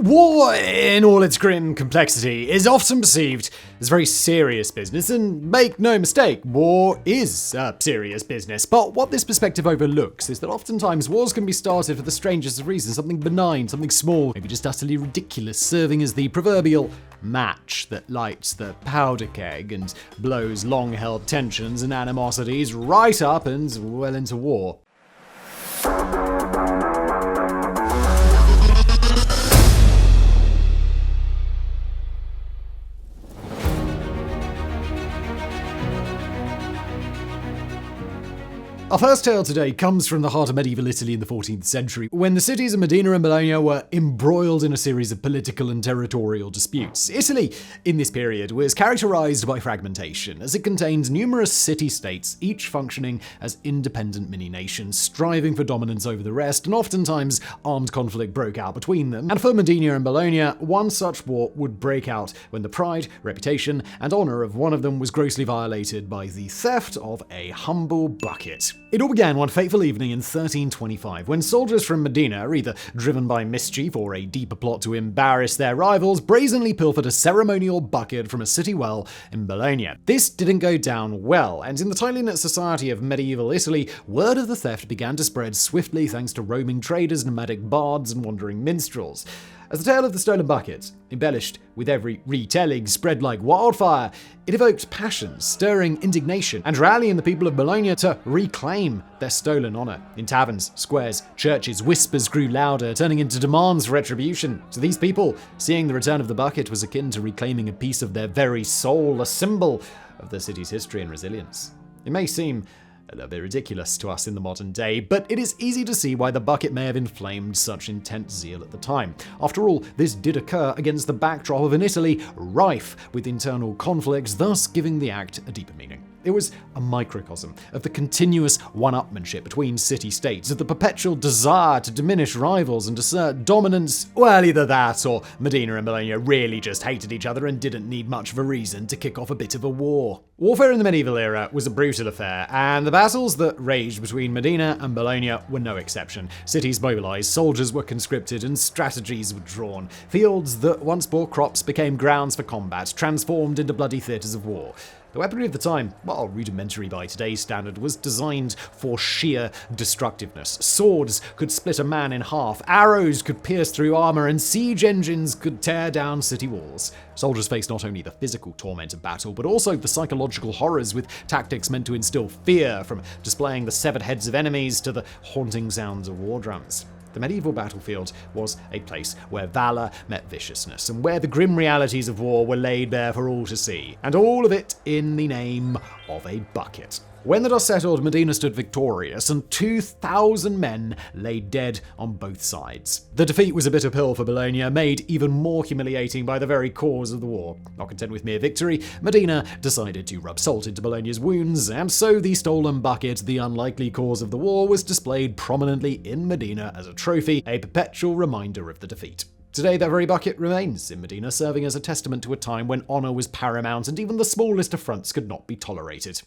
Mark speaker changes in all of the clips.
Speaker 1: War, in all its grim complexity, is often perceived as very serious business, and make no mistake, war is a serious business. But what this perspective overlooks is that oftentimes wars can be started for the strangest of reasons, something benign, something small, maybe just utterly ridiculous, serving as the proverbial match that lights the powder keg and blows long-held tensions and animosities right up and well into war. Our first tale today comes from the heart of medieval Italy in the 14th century, when the cities of Modena and Bologna were embroiled in a series of political and territorial disputes. Italy, in this period, was characterized by fragmentation, as it contained numerous city-states, each functioning as independent mini-nations, striving for dominance over the rest, and oftentimes armed conflict broke out between them. And for Modena and Bologna, one such war would break out when the pride, reputation, and honor of one of them was grossly violated by the theft of a humble bucket. It all began one fateful evening in 1325, when soldiers from Modena, either driven by mischief or a deeper plot to embarrass their rivals, brazenly pilfered a ceremonial bucket from a city well in Bologna. This didn't go down well, and in the tightly knit society of medieval Italy, word of the theft began to spread swiftly thanks to roaming traders, nomadic bards, and wandering minstrels. As the tale of the stolen bucket, embellished with every retelling, spread like wildfire, it evoked passion, stirring indignation, and rallying the people of Bologna to reclaim their stolen honor. In taverns, squares, churches, whispers grew louder, turning into demands for retribution. To these people, seeing the return of the bucket was akin to reclaiming a piece of their very soul, a symbol of the city's history and resilience. It may seem a little bit ridiculous to us in the modern day, but it is easy to see why the bucket may have inflamed such intense zeal at the time. After all, this did occur against the backdrop of an Italy rife with internal conflicts, thus giving the act a deeper meaning. It was a microcosm of the continuous one-upmanship between city-states, of the perpetual desire to diminish rivals and assert dominance. Well, either that or Modena and Bologna really just hated each other and didn't need much of a reason to kick off a bit of a war. Warfare in the medieval era was a brutal affair, and the battles that raged between Modena and Bologna were no exception. Cities mobilized, soldiers were conscripted, and strategies were drawn. Fields that once bore crops became grounds for combat, transformed into bloody theaters of war. The weaponry of the time, while rudimentary by today's standard, was designed for sheer destructiveness. Swords could split a man in half, arrows could pierce through armor, and siege engines could tear down city walls. Soldiers faced not only the physical torment of battle, but also the psychological horrors, with tactics meant to instill fear, from displaying the severed heads of enemies to the haunting sounds of war drums. The medieval battlefield was a place where valor met viciousness, and where the grim realities of war were laid bare for all to see, and all of it in the name of a bucket. When the dust settled, Modena stood victorious, and 2,000 men lay dead on both sides. The defeat was a bitter pill for Bologna, made even more humiliating by the very cause of the war. Not content with mere victory, Modena decided to rub salt into Bologna's wounds, and so the stolen bucket, the unlikely cause of the war, was displayed prominently in Modena as a trophy, a perpetual reminder of the defeat. Today, that very bucket remains in Modena, serving as a testament to a time when honor was paramount and even the smallest affronts could not be tolerated.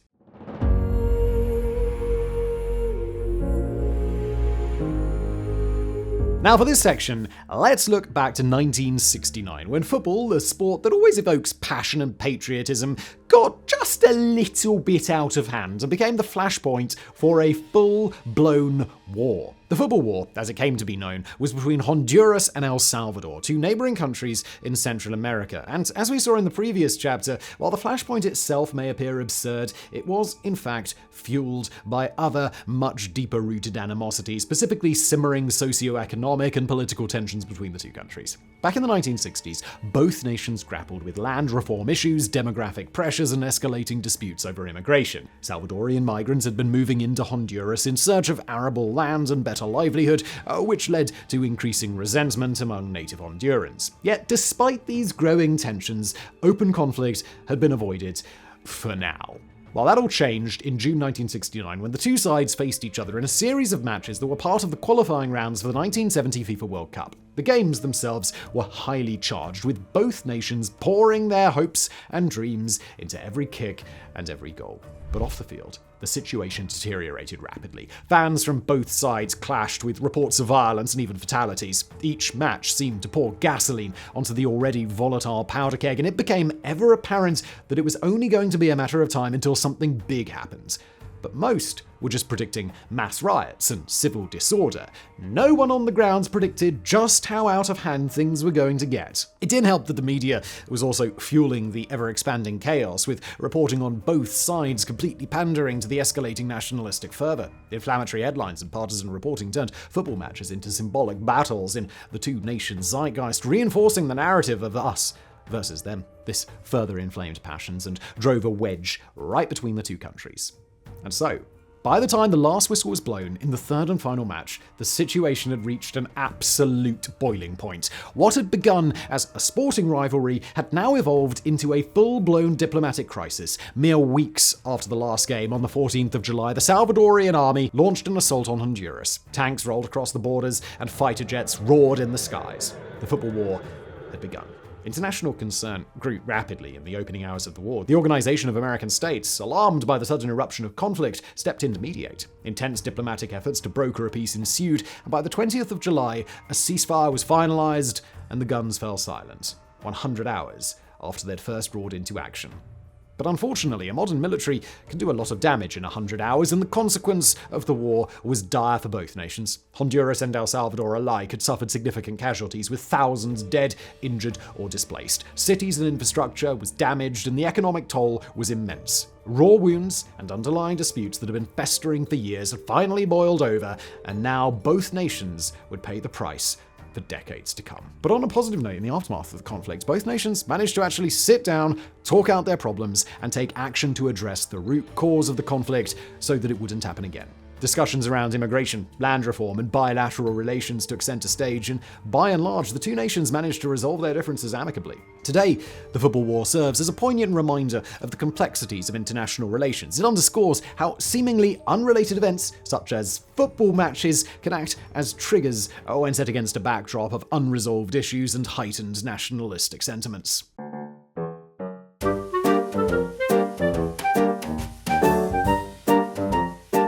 Speaker 1: Now for this section, let's look back to 1969, when football, the sport that always evokes passion and patriotism, got just a little bit out of hand and became the flashpoint for a full-blown war. The Football War, as it came to be known, was between Honduras and El Salvador, two neighboring countries in Central America. And as we saw in the previous chapter, while the flashpoint itself may appear absurd, it was, in fact, fueled by other, much deeper-rooted animosity, specifically simmering socioeconomic and political tensions between the two countries. Back in the 1960s, both nations grappled with land reform issues, demographic pressures, and escalating disputes over immigration. Salvadorian migrants had been moving into Honduras in search of arable land and better livelihood, which led to increasing resentment among native Hondurans. Yet, despite these growing tensions, open conflict had been avoided for now. Well, that all changed in June 1969 when the two sides faced each other in a series of matches that were part of the qualifying rounds for the 1970 FIFA World Cup. The games themselves were highly charged, with both nations pouring their hopes and dreams into every kick and every goal. But off the field, the situation deteriorated rapidly. Fans from both sides clashed, with reports of violence and even fatalities. Each match seemed to pour gasoline onto the already volatile powder keg, and it became ever apparent that it was only going to be a matter of time until something big happened. But most were just predicting mass riots and civil disorder. No one on the grounds predicted just how out of hand things were going to get. It didn't help that the media was also fueling the ever-expanding chaos, with reporting on both sides completely pandering to the escalating nationalistic fervor. Inflammatory headlines and partisan reporting turned football matches into symbolic battles in the two nations' zeitgeist, reinforcing the narrative of us versus them. This further inflamed passions and drove a wedge right between the two countries. And so, by the time the last whistle was blown in the third and final match, the situation had reached an absolute boiling point. What had begun as a sporting rivalry had now evolved into a full-blown diplomatic crisis. Mere weeks after the last game, on the 14th of July, the Salvadorian army launched an assault on Honduras. Tanks rolled across the borders and fighter jets roared in the skies. The football war had begun. International concern grew rapidly in the opening hours of the war. The Organization of American States, alarmed by the sudden eruption of conflict, stepped in to mediate. Intense diplomatic efforts to broker a peace ensued, and by the 20th of July, a ceasefire was finalized and the guns fell silent, 100 hours after they'd first roared into action. But unfortunately, a modern military can do a lot of damage in 100 hours, and the consequence of the war was dire for both nations. Honduras and El Salvador alike had suffered significant casualties, with thousands dead, injured, or displaced. Cities and infrastructure was damaged, and the economic toll was immense. Raw wounds and underlying disputes that had been festering for years had finally boiled over, and now both nations would pay the price for decades to come. But on a positive note, in the aftermath of the conflict, both nations managed to actually sit down, talk out their problems, and take action to address the root cause of the conflict so that it wouldn't happen again. Discussions around immigration, land reform, and bilateral relations took center stage, and by and large, the two nations managed to resolve their differences amicably. Today, the football war serves as a poignant reminder of the complexities of international relations. It underscores how seemingly unrelated events, such as football matches, can act as triggers when set against a backdrop of unresolved issues and heightened nationalistic sentiments.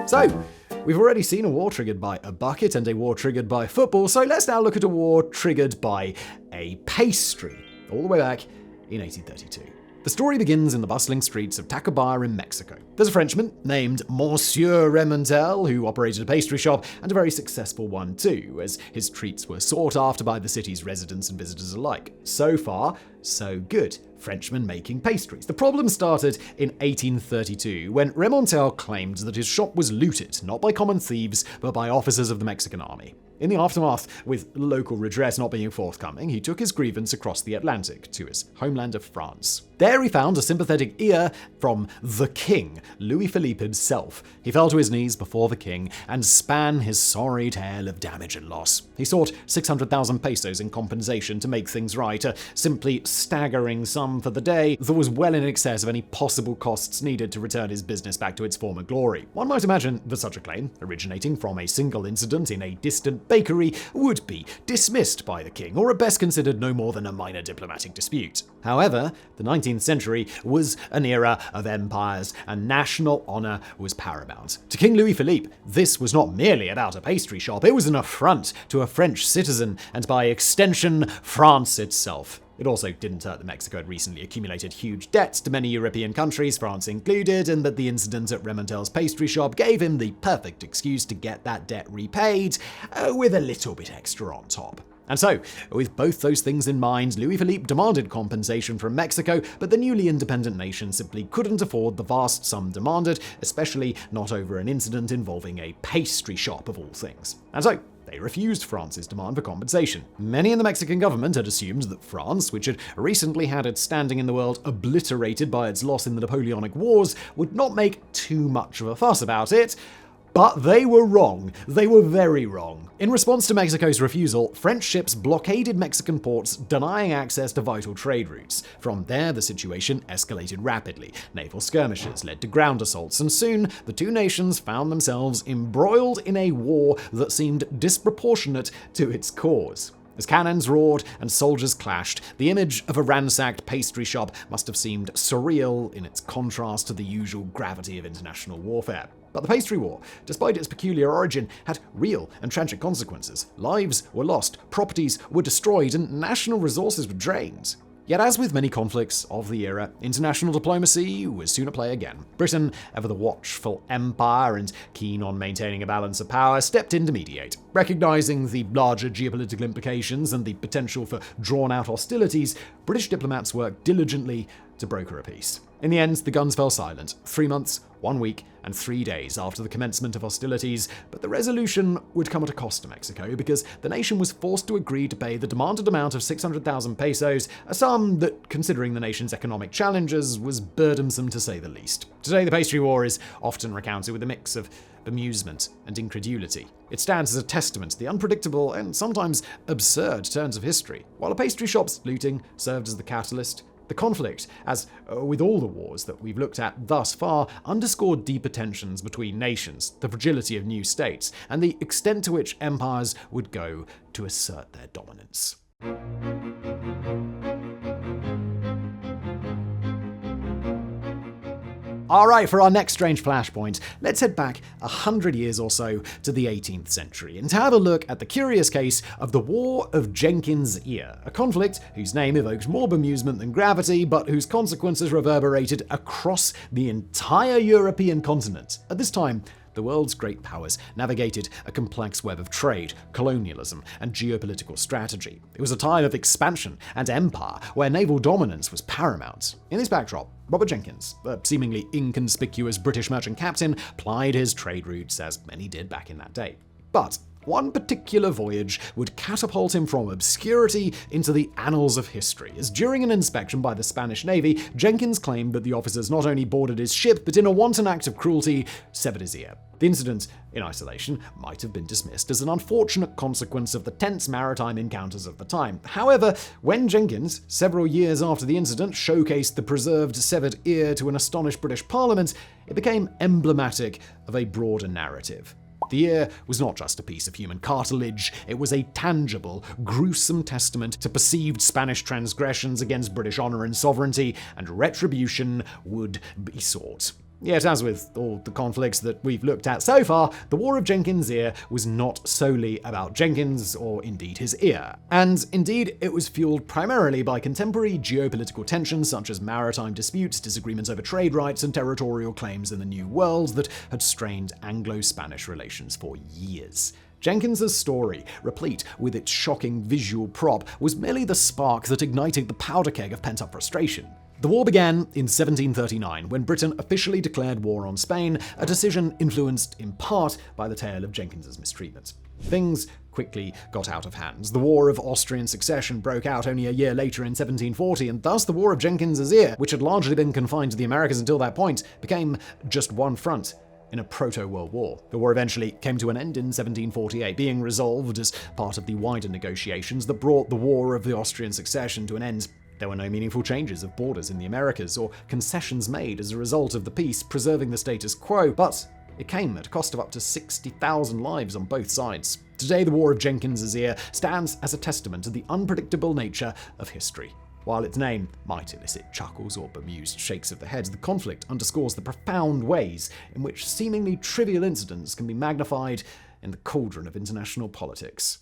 Speaker 1: So, we've already seen a war triggered by a bucket and a war triggered by football, so let's now look at a war triggered by a pastry, all the way back in 1832. The story begins in the bustling streets of Tacubaya in Mexico. There's a Frenchman named Monsieur Remontel who operated a pastry shop, and a very successful one too, as his treats were sought after by the city's residents and visitors alike. So far, so good. Frenchmen making pastries. The problem started in 1832, when Remontel claimed that his shop was looted, not by common thieves, but by officers of the Mexican army. In the aftermath, with local redress not being forthcoming, he took his grievance across the Atlantic to his homeland of France. There he found a sympathetic ear from the king, Louis Philippe himself. He fell to his knees before the king and span his sorry tale of damage and loss. He sought 600,000 pesos in compensation to make things right, a simply staggering sum for the day that was well in excess of any possible costs needed to return his business back to its former glory. One might imagine that such a claim, originating from a single incident in a distant bakery, would be dismissed by the king, or at best considered no more than a minor diplomatic dispute. However, the 19th century was an era of empires, and national honor was paramount. To King Louis Philippe, this was not merely about a pastry shop, it was an affront to a French citizen, and by extension, France itself. It also didn't hurt that Mexico had recently accumulated huge debts to many European countries, France included, and that the incident at Remontel's pastry shop gave him the perfect excuse to get that debt repaid, with a little bit extra on top. And so, with both those things in mind, Louis Philippe demanded compensation from Mexico, but the newly independent nation simply couldn't afford the vast sum demanded, especially not over an incident involving a pastry shop of all things. And so, they refused France's demand for compensation. Many in the Mexican government had assumed that France, which had recently had its standing in the world obliterated by its loss in the Napoleonic Wars, would not make too much of a fuss about it. But they were wrong. They were very wrong. In response to Mexico's refusal, French ships blockaded Mexican ports, denying access to vital trade routes. From there, the situation escalated rapidly. Naval skirmishes led to ground assaults, and soon the two nations found themselves embroiled in a war that seemed disproportionate to its cause. As cannons roared and soldiers clashed, the image of a ransacked pastry shop must have seemed surreal in its contrast to the usual gravity of international warfare. But the Pastry War, despite its peculiar origin, had real and tragic consequences. Lives were lost, properties were destroyed, and national resources were drained. Yet as with many conflicts of the era, international diplomacy was soon at play again. Britain, ever the watchful empire and keen on maintaining a balance of power, stepped in to mediate. Recognizing the larger geopolitical implications and the potential for drawn-out hostilities, British diplomats worked diligently to broker a peace. In the end, the guns fell silent, 3 months, 1 week, and 3 days after the commencement of hostilities, but the resolution would come at a cost to Mexico because the nation was forced to agree to pay the demanded amount of 600,000 pesos, a sum that, considering the nation's economic challenges, was burdensome to say the least. Today, the Pastry War is often recounted with a mix of bemusement and incredulity. It stands as a testament to the unpredictable and sometimes absurd turns of history. While a pastry shop's looting served as the catalyst, the conflict, as with all the wars that we've looked at thus far, underscored deeper tensions between nations, the fragility of new states, and the extent to which empires would go to assert their dominance. Alright, for our next strange flashpoint, let's head back 100 years or so to the 18th century and have a look at the curious case of the War of Jenkins Ear, a conflict whose name evoked more bemusement than gravity, but whose consequences reverberated across the entire European continent. At this time, the world's great powers navigated a complex web of trade, colonialism, and geopolitical strategy. It was a time of expansion and empire where naval dominance was paramount. In this backdrop, Robert Jenkins, a seemingly inconspicuous British merchant captain, plied his trade routes as many did back in that day. But one particular voyage would catapult him from obscurity into the annals of history, as during an inspection by the Spanish Navy, Jenkins claimed that the officers not only boarded his ship, but in a wanton act of cruelty, severed his ear. The incident, in isolation, might have been dismissed as an unfortunate consequence of the tense maritime encounters of the time. However, when Jenkins, several years after the incident, showcased the preserved severed ear to an astonished British Parliament, it became emblematic of a broader narrative. The ear was not just a piece of human cartilage, it was a tangible, gruesome testament to perceived Spanish transgressions against British honor and sovereignty, and retribution would be sought. Yet, as with all the conflicts that we've looked at so far, the War of Jenkins Ear was not solely about Jenkins, or indeed his ear. And indeed, it was fueled primarily by contemporary geopolitical tensions such as maritime disputes, disagreements over trade rights, and territorial claims in the New World that had strained Anglo-Spanish relations for years. Jenkins's story, replete with its shocking visual prop, was merely the spark that ignited the powder keg of pent-up frustration. The war began in 1739, when Britain officially declared war on Spain, a decision influenced in part by the tale of Jenkins's mistreatment. Things quickly got out of hand. The War of Austrian Succession broke out only a year later in 1740, and thus the War of Jenkins Ear, which had largely been confined to the Americas until that point, became just one front in a proto-World War. The war eventually came to an end in 1748, being resolved as part of the wider negotiations that brought the War of the Austrian Succession to an end. There were no meaningful changes of borders in the Americas or concessions made as a result of the peace, preserving the status quo, but it came at a cost of up to 60,000 lives on both sides. Today, the War of Jenkins Ear stands as a testament to the unpredictable nature of history. While its name might elicit chuckles or bemused shakes of the head, the conflict underscores the profound ways in which seemingly trivial incidents can be magnified in the cauldron of international politics.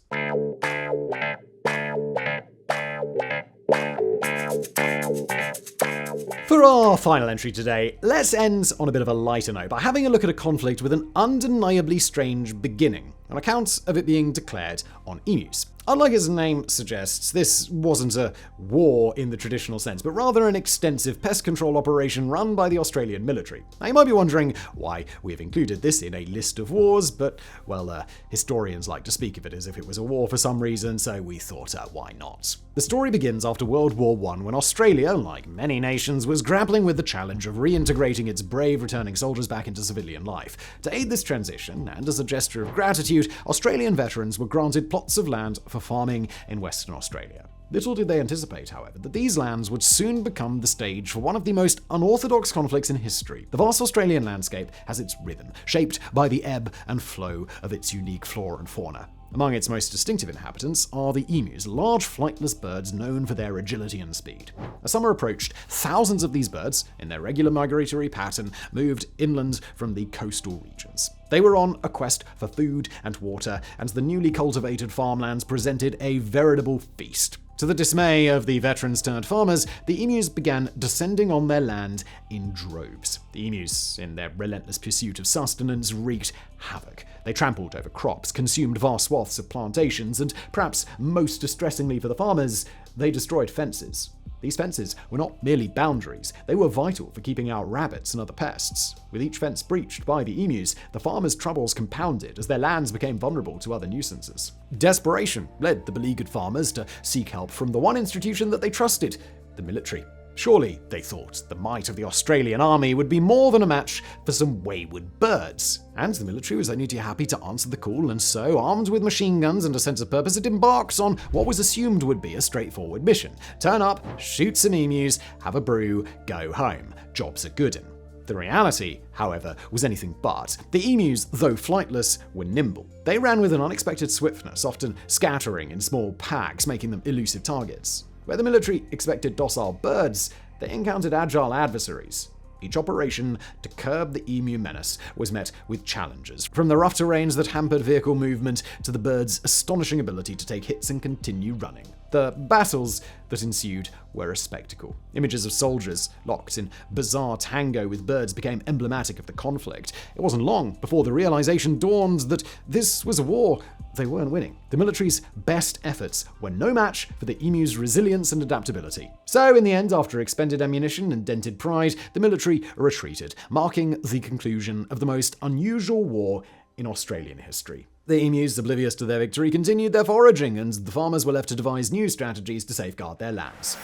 Speaker 1: For our final entry today, let's end on a bit of a lighter note by having a look at a conflict with an undeniably strange beginning, on account of it being declared on emus. Unlike its name suggests, this wasn't a war in the traditional sense, but rather an extensive pest control operation run by the Australian military. Now, you might be wondering why we have included this in a list of wars, but, well, historians like to speak of it as if it was a war for some reason, so we thought, why not? The story begins after World War I, when Australia, like many nations, was grappling with the challenge of reintegrating its brave returning soldiers back into civilian life. To aid this transition, and as a gesture of gratitude, Australian veterans were granted plots of land for farming in Western Australia. Little did they anticipate, however, that these lands would soon become the stage for one of the most unorthodox conflicts in history. The vast Australian landscape has its rhythm, shaped by the ebb and flow of its unique flora and fauna. Among its most distinctive inhabitants are the emus, large flightless birds known for their agility and speed. As summer approached, thousands of these birds, in their regular migratory pattern, moved inland from the coastal regions. They were on a quest for food and water, and the newly cultivated farmlands presented a veritable feast. To the dismay of the veterans-turned-farmers, the emus began descending on their land in droves. The emus, in their relentless pursuit of sustenance, wreaked havoc. They trampled over crops, consumed vast swaths of plantations, and, perhaps most distressingly for the farmers, they destroyed fences. These fences were not merely boundaries, they were vital for keeping out rabbits and other pests. With each fence breached by the emus, the farmers' troubles compounded as their lands became vulnerable to other nuisances. Desperation led the beleaguered farmers to seek help from the one institution that they trusted, the military. Surely, they thought, the might of the Australian army would be more than a match for some wayward birds. And the military was only too happy to answer the call, and so, armed with machine guns and a sense of purpose, it embarks on what was assumed would be a straightforward mission. Turn up, shoot some emus, have a brew, go home. Job's a good 'un. The reality, however, was anything but. The emus, though flightless, were nimble. They ran with an unexpected swiftness, often scattering in small packs, making them elusive targets. Where the military expected docile birds, they encountered agile adversaries. Each operation to curb the emu menace was met with challenges, from the rough terrains that hampered vehicle movement to the birds' astonishing ability to take hits and continue running. The battles that ensued were a spectacle. Images of soldiers locked in bizarre tango with birds became emblematic of the conflict. It wasn't long before the realization dawned that this was a war they weren't winning. The military's best efforts were no match for the emu's resilience and adaptability. So, in the end, after expended ammunition and dented pride, the military retreated, marking the conclusion of the most unusual war in Australian history. The emus, oblivious to their victory, continued their foraging, and the farmers were left to devise new strategies to safeguard their lands.